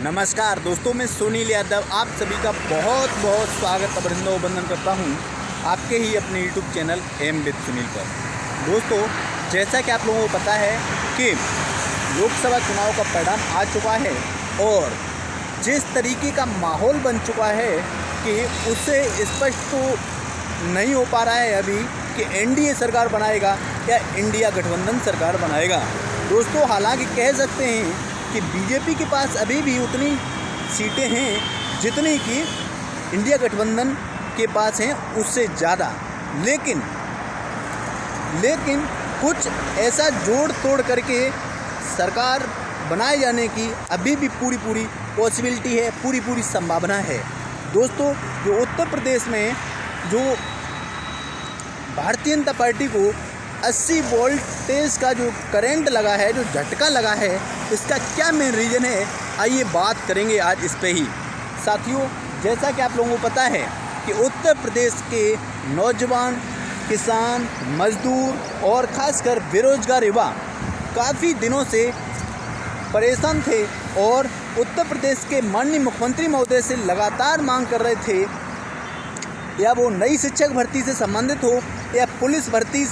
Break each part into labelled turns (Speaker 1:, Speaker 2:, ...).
Speaker 1: नमस्कार दोस्तों, मैं सुनील यादव आप सभी का बहुत बहुत स्वागत अभिनंदन करता हूं आपके ही अपने YouTube channel M with Sunil पर। दोस्तों, जैसा कि आप लोगों को पता है कि लोकसभा चुनाव का परिणाम आ चुका है और जिस तरीके का माहौल बन चुका है कि उससे स्पष्ट तो नहीं हो पा रहा है अभी कि एनडीए सरकार बनाएगा या इंडिया गठबंधन सरकार बनाएगा। दोस्तों, हालांकि कह सकते हैं कि बीजेपी के पास अभी भी उतनी सीटें हैं जितनी कि इंडिया गठबंधन के पास हैं, उससे ज़्यादा। लेकिन कुछ ऐसा जोड़ तोड़ करके सरकार बनाए जाने की अभी भी पूरी पॉसिबिलिटी है, पूरी संभावना है। दोस्तों, जो उत्तर प्रदेश में जो भारतीय जनता पार्टी को 80 वोल्टेज का जो करंट लगा है, जो झटका लगा है, इसका क्या मेन रीज़न है, आइए बात करेंगे आज इस पे ही। साथियों, जैसा कि आप लोगों को पता है कि उत्तर प्रदेश के नौजवान, किसान, मजदूर और ख़ासकर बेरोजगार युवा काफ़ी दिनों से परेशान थे और उत्तर प्रदेश के माननीय मुख्यमंत्री महोदय से लगातार मांग कर रहे थे, या वो नई शिक्षक भर्ती से संबंधित हो या पुलिस भर्ती।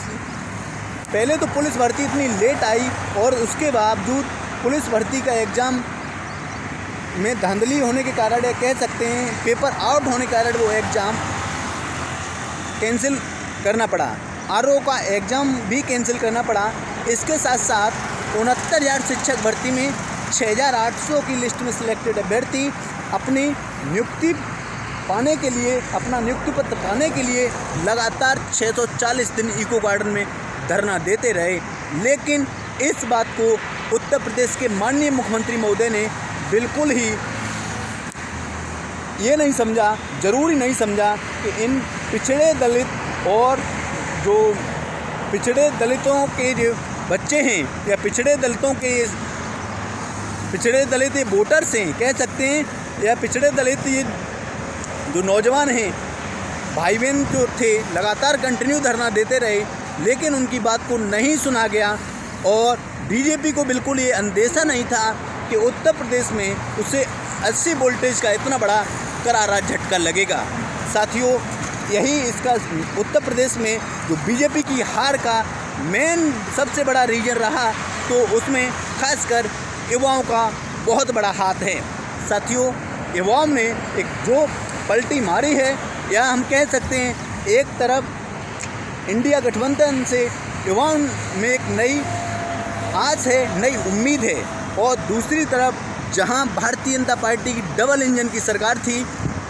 Speaker 1: पहले तो पुलिस भर्ती इतनी लेट आई और उसके बावजूद पुलिस भर्ती का एग्ज़ाम में धांधली होने के कारण, या कह सकते हैं पेपर आउट होने के कारण, वो एग्ज़ाम कैंसिल करना पड़ा। आरओ का एग्ज़ाम भी कैंसिल करना पड़ा। इसके साथ साथ 69,000 शिक्षक भर्ती में 6,800 की लिस्ट में सिलेक्टेड अभ्यर्थी अपनी नियुक्ति पाने के लिए, अपना नियुक्ति पत्र पाने के लिए लगातार 640 दिन इको गार्डन में धरना देते रहे। लेकिन इस बात को उत्तर प्रदेश के माननीय मुख्यमंत्री महोदय ने बिल्कुल ही ये नहीं समझा, ज़रूरी नहीं समझा कि इन पिछड़े दलित और जो पिछड़े दलितों के जो बच्चे हैं या पिछड़े दलित वोटर्स हैं, कह सकते हैं, या पिछड़े दलित ये जो नौजवान हैं, भाई बहन जो थे, लगातार कंटिन्यू धरना देते रहे, लेकिन उनकी बात को नहीं सुना गया। और बीजेपी को बिल्कुल ये अंदेशा नहीं था कि उत्तर प्रदेश में उसे 80 वोल्टेज का इतना बड़ा करारा झटका लगेगा। साथियों, यही इसका उत्तर प्रदेश में जो बीजेपी की हार का मेन सबसे बड़ा रीजन रहा, तो उसमें खासकर युवाओं का बहुत बड़ा हाथ है। साथियों, युवाओं ने एक जो पलटी मारी है, या हम कह सकते हैं एक तरफ इंडिया गठबंधन से युवाओं में एक नई आस है, नई उम्मीद है, और दूसरी तरफ जहां भारतीय जनता पार्टी की डबल इंजन की सरकार थी,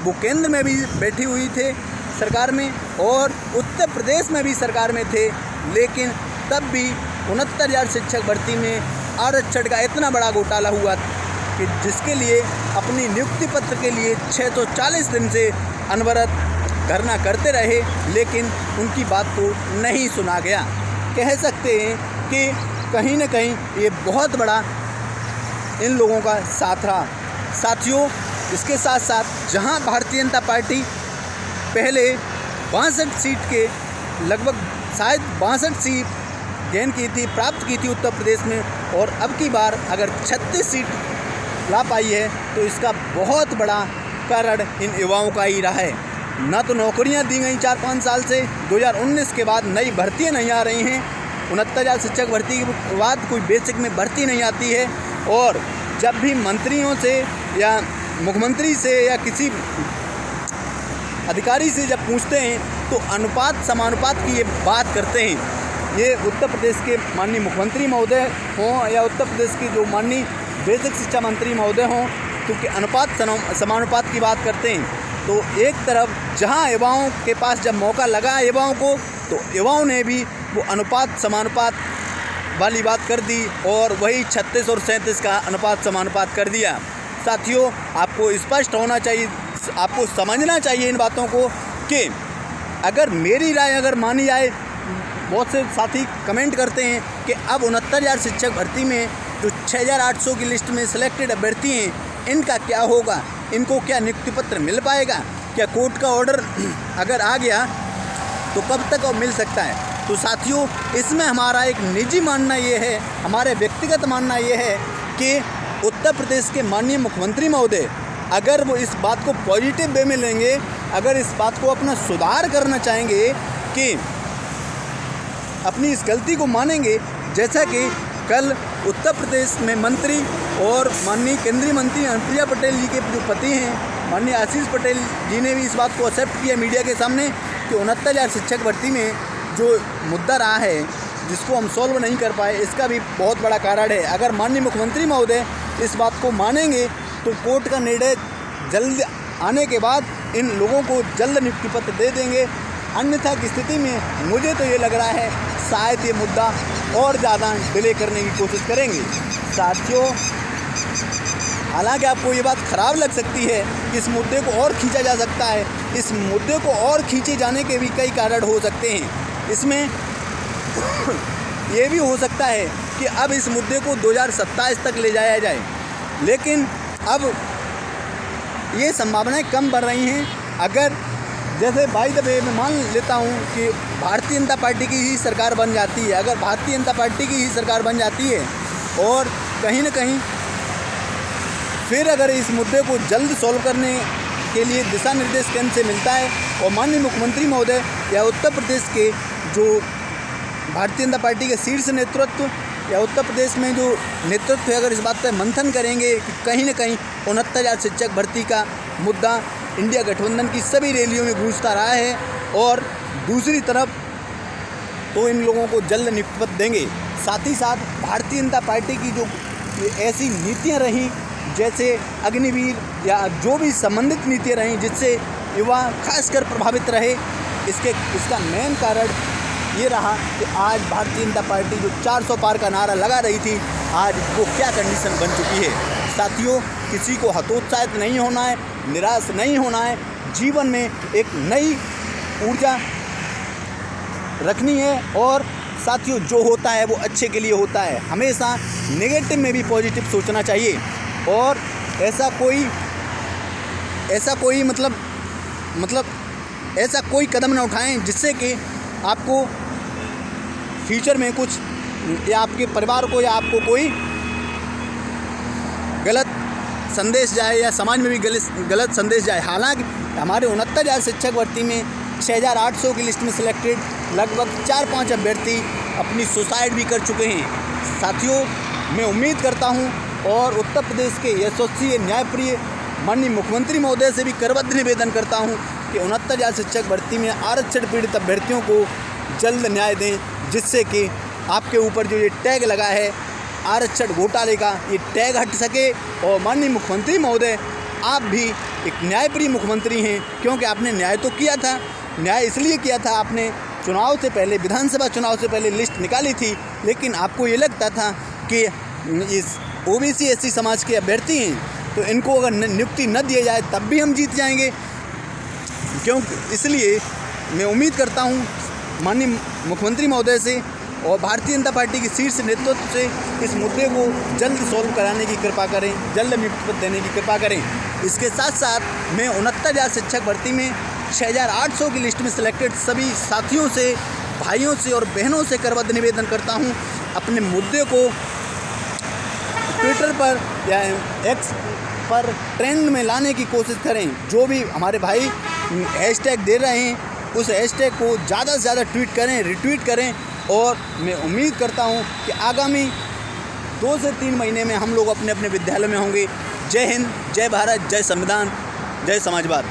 Speaker 1: वो केंद्र में भी बैठी हुई थे सरकार में और उत्तर प्रदेश में भी सरकार में थे, लेकिन तब भी 69,000 शिक्षक भर्ती में आरक्षण का इतना बड़ा घोटाला हुआ कि जिसके लिए अपनी नियुक्ति पत्र के लिए 640 दिन से अनवरत धरना करते रहे, लेकिन उनकी बात को नहीं सुना गया। कह सकते हैं कि कहीं न कहीं ये बहुत बड़ा इन लोगों का साथ रहा। साथियों, इसके साथ साथ जहां भारतीय जनता पार्टी पहले 62 सीट के लगभग शायद 62 सीट गेन की थी, प्राप्त की थी उत्तर प्रदेश में, और अब की बार अगर 36 सीट ला पाई है, तो इसका बहुत बड़ा कारण इन युवाओं का ही रहा है। न तो नौकरियां दी गई 4-5 साल से, 2019 के बाद नई भर्तियां नहीं आ रही हैं, 69,000 शिक्षक भर्ती के बाद कोई बेसिक में भर्ती नहीं आती है, और जब भी मंत्रियों से या मुख्यमंत्री से या किसी अधिकारी से जब पूछते हैं, तो अनुपात समानुपात की ये बात करते हैं। ये उत्तर प्रदेश के माननीय मुख्यमंत्री महोदय हों या उत्तर प्रदेश के जो माननीय बेसिक शिक्षा मंत्री महोदय हों, क्योंकि अनुपात समानुपात की बात करते हैं। तो एक तरफ जहां युवाओं के पास जब मौका लगा युवाओं को, तो युवाओं ने भी वो अनुपात समानुपात वाली बात कर दी और वही 36 और 37 का अनुपात समानुपात कर दिया। साथियों, आपको स्पष्ट होना चाहिए, आपको समझना चाहिए इन बातों को कि अगर मेरी राय अगर मानी जाए, बहुत से साथी कमेंट करते हैं कि अब 69,000 शिक्षक भर्ती में जो 6,800 की लिस्ट में सिलेक्टेड अभ्यर्थी हैं, इनका क्या होगा, इनको क्या नियुक्ति पत्र मिल पाएगा, क्या कोर्ट का ऑर्डर अगर आ गया तो कब तक वो मिल सकता है। तो साथियों, इसमें हमारा एक निजी मानना ये है, हमारे व्यक्तिगत मानना ये है कि उत्तर प्रदेश के माननीय मुख्यमंत्री महोदय अगर वो इस बात को पॉजिटिव वे में लेंगे, अगर इस बात को अपना सुधार करना चाहेंगे कि अपनी इस गलती को मानेंगे, जैसा कि कल उत्तर प्रदेश में मंत्री और माननीय केंद्रीय मंत्री अनुप्रिया पटेल जी के जो पति हैं माननीय आशीष पटेल जी ने भी इस बात को एक्सेप्ट किया मीडिया के सामने कि 69,000 शिक्षक भर्ती में जो मुद्दा रहा है जिसको हम सॉल्व नहीं कर पाए, इसका भी बहुत बड़ा कारण है। अगर माननीय मुख्यमंत्री महोदय इस बात को मानेंगे तो कोर्ट का निर्णय जल्द आने के बाद इन लोगों को जल्द नियुक्ति पत्र दे देंगे। अन्यथा की स्थिति में मुझे तो ये लग रहा है शायद ये मुद्दा और ज़्यादा डिले करने की कोशिश करेंगे। साथियों, हालांकि आपको ये बात ख़राब लग सकती है कि इस मुद्दे को और खींचा जा सकता है, इस मुद्दे को और खींचे जाने के भी कई कारण हो सकते हैं। इसमें ये भी हो सकता है कि अब इस मुद्दे को 2027 तक ले जाया जाए, लेकिन अब ये संभावनाएं कम बढ़ रही हैं। अगर जैसे बाय द वे मैं मान लेता हूँ कि भारतीय जनता पार्टी की ही सरकार बन जाती है, अगर भारतीय जनता पार्टी की ही सरकार बन जाती है और कहीं ना कहीं फिर अगर इस मुद्दे को जल्द सॉल्व करने के लिए दिशा निर्देश केंद्र से मिलता है और माननीय मुख्यमंत्री महोदय या उत्तर प्रदेश के जो भारतीय जनता पार्टी के शीर्ष नेतृत्व या उत्तर प्रदेश में जो नेतृत्व है अगर इस बात पर मंथन करेंगे कि कहीं ना कहीं 69,000 शिक्षक भर्ती का मुद्दा इंडिया गठबंधन की सभी रैलियों में गूंजता रहा है और दूसरी तरफ तो इन लोगों को जल्द नियुक्ति पत्र देंगे। साथ ही साथ भारतीय जनता पार्टी की जो ऐसी नीतियां रहीं जैसे अग्निवीर या जो भी संबंधित नीतियां रहीं जिससे युवा खासकर प्रभावित रहे, इसका मेन कारण ये रहा कि आज भारतीय जनता पार्टी जो 400 पार का नारा लगा रही थी, आज वो क्या कंडीशन बन चुकी है। साथियों, किसी को हतोत्साहित नहीं होना है, निराश नहीं होना है, जीवन में एक नई ऊर्जा रखनी है और साथियों जो होता है वो अच्छे के लिए होता है। हमेशा नेगेटिव में भी पॉजिटिव सोचना चाहिए और ऐसा कोई कदम ना उठाएं जिससे कि आपको फ्यूचर में कुछ या आपके परिवार को या आपको कोई गलत संदेश जाए या समाज में भी गलत संदेश जाए। हालांकि हमारे 69,000 शिक्षक भर्ती में 6,800 की लिस्ट में सिलेक्टेड लगभग 4-5 अभ्यर्थी अपनी सुसाइड भी कर चुके हैं। साथियों, मैं उम्मीद करता हूं और उत्तर प्रदेश के यशस्वी न्यायप्रिय माननीय मुख्यमंत्री महोदय से भी करबद्ध निवेदन करता हूं कि 69,000 शिक्षक भर्ती में आरक्षण पीड़ित अभ्यर्थियों को जल्द न्याय दें, जिससे कि आपके ऊपर जो ये टैग लगा है आरक्षण घोटाले का, ये टैग हट सके और माननीय मुख्यमंत्री महोदय आप भी एक न्यायप्रिय मुख्यमंत्री हैं, क्योंकि आपने न्याय तो किया था। न्याय इसलिए किया था, आपने चुनाव से पहले, विधानसभा चुनाव से पहले लिस्ट निकाली थी, लेकिन आपको ये लगता था कि इस ओबीसी एससी समाज के अभ्यर्थी हैं तो इनको अगर नियुक्ति न दिया जाए तब भी हम जीत जाएंगे। क्योंकि इसलिए मैं उम्मीद करता हूँ माननीय मुख्यमंत्री महोदय से और भारतीय जनता पार्टी की शीर्ष नेतृत्व से इस मुद्दे को जल्द सॉल्व कराने की कृपा करें, जल्द नियुक्ति पत्र देने की कृपा करें। इसके साथ साथ मैं 69,000 शिक्षक भर्ती में 6,800 की लिस्ट में सिलेक्टेड सभी साथियों से, भाइयों से और बहनों से करबद्ध निवेदन करता हूँ, अपने मुद्दे को ट्विटर पर या एक्स पर ट्रेंड में लाने की कोशिश करें। जो भी हमारे भाई हैशटैग दे रहे हैं उस हैशटैग को ज़्यादा से ज़्यादा ट्वीट करें, रिट्वीट करें और मैं उम्मीद करता हूं कि आगामी 2 से 3 महीने में हम लोग अपने अपने विद्यालय में होंगे। जय हिंद, जय भारत, जय संविधान, जय समाजवाद।